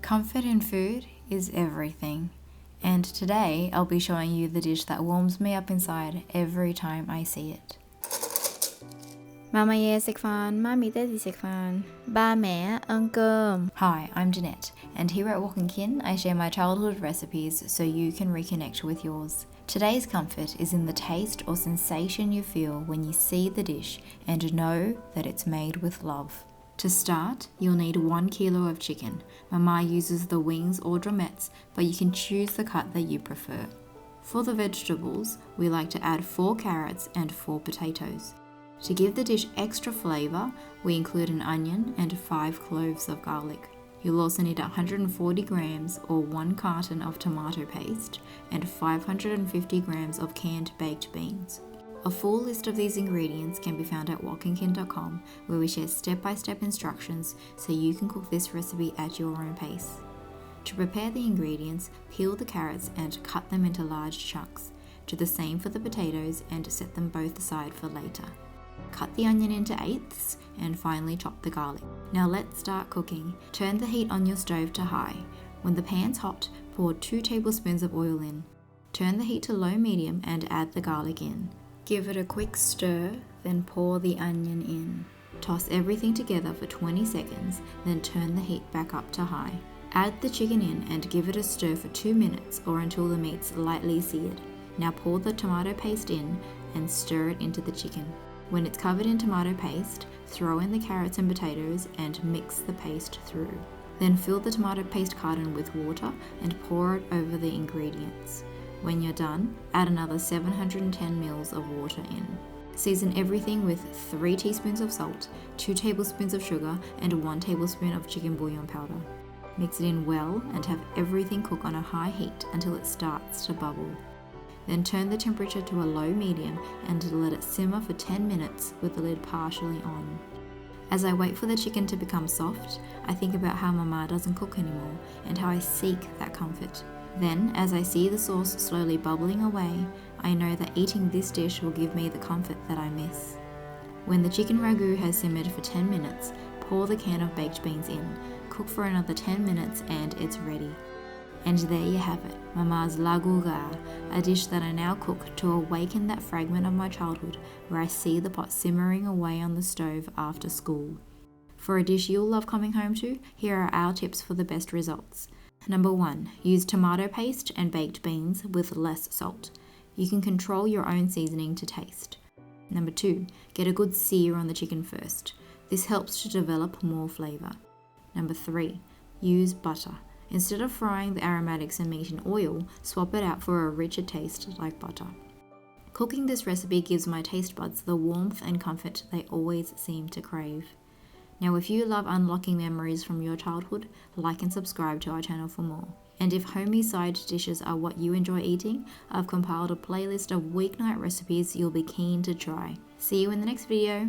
Comfort in food is everything, and today I'll be showing you the dish that warms me up inside every time I see it. Mama食飯，媽咪爹哋食飯，ba mẹ ăn cơm. Hi, I'm Jeanette, and here at Wok and Kin I share my childhood recipes so you can reconnect with yours. Today's comfort is in the taste or sensation you feel when you see the dish and know that it's made with love. To start, you'll need 1 kilo of chicken. Mama uses the wings or drumettes, but you can choose the cut that you prefer. For the vegetables, we like to add 4 carrots and 4 potatoes. To give the dish extra flavour, we include an onion and 5 cloves of garlic. You'll also need 140 grams or 1 carton of tomato paste and 550 grams of canned baked beans. A full list of these ingredients can be found at wokandkin.com, where we share step-by-step instructions so you can cook this recipe at your own pace. To prepare the ingredients, peel the carrots and cut them into large chunks. Do the same for the potatoes and set them both aside for later. Cut the onion into eighths and finally chop the garlic. Now let's start cooking. Turn the heat on your stove to high. When the pan's hot, pour 2 tablespoons of oil in. Turn the heat to low-medium and add the garlic in. Give it a quick stir, then pour the onion in. Toss everything together for 20 seconds, then turn the heat back up to high. Add the chicken in and give it a stir for 2 minutes or until the meat's lightly seared. Now pour the tomato paste in and stir it into the chicken. When it's covered in tomato paste, throw in the carrots and potatoes and mix the paste through. Then fill the tomato paste carton with water and pour it over the ingredients. When you're done, add another 710 ml of water in. Season everything with 3 teaspoons of salt, 2 tablespoons of sugar, and 1 tablespoon of chicken bouillon powder. Mix it in well and have everything cook on a high heat until it starts to bubble. Then turn the temperature to a low-medium and let it simmer for 10 minutes with the lid partially on. As I wait for the chicken to become soft, I think about how Mama doesn't cook anymore and how I seek that comfort. Then, as I see the sauce slowly bubbling away, I know that eating this dish will give me the comfort that I miss. When the chicken ragu has simmered for 10 minutes, pour the can of baked beans in, cook for another 10 minutes and it's ready. And there you have it, Mama's lagu gà, a dish that I now cook to awaken that fragment of my childhood where I see the pot simmering away on the stove after school. For a dish you'll love coming home to, here are our tips for the best results. Number 1, use tomato paste and baked beans with less salt. You can control your own seasoning to taste. Number 2, get a good sear on the chicken first. This helps to develop more flavour. Number 3, use butter. Instead of frying the aromatics and meat in oil, swap it out for a richer taste like butter. Cooking this recipe gives my taste buds the warmth and comfort they always seem to crave. Now, if you love unlocking memories from your childhood, like and subscribe to our channel for more. And if homey side dishes are what you enjoy eating, I've compiled a playlist of weeknight recipes you'll be keen to try. See you in the next video.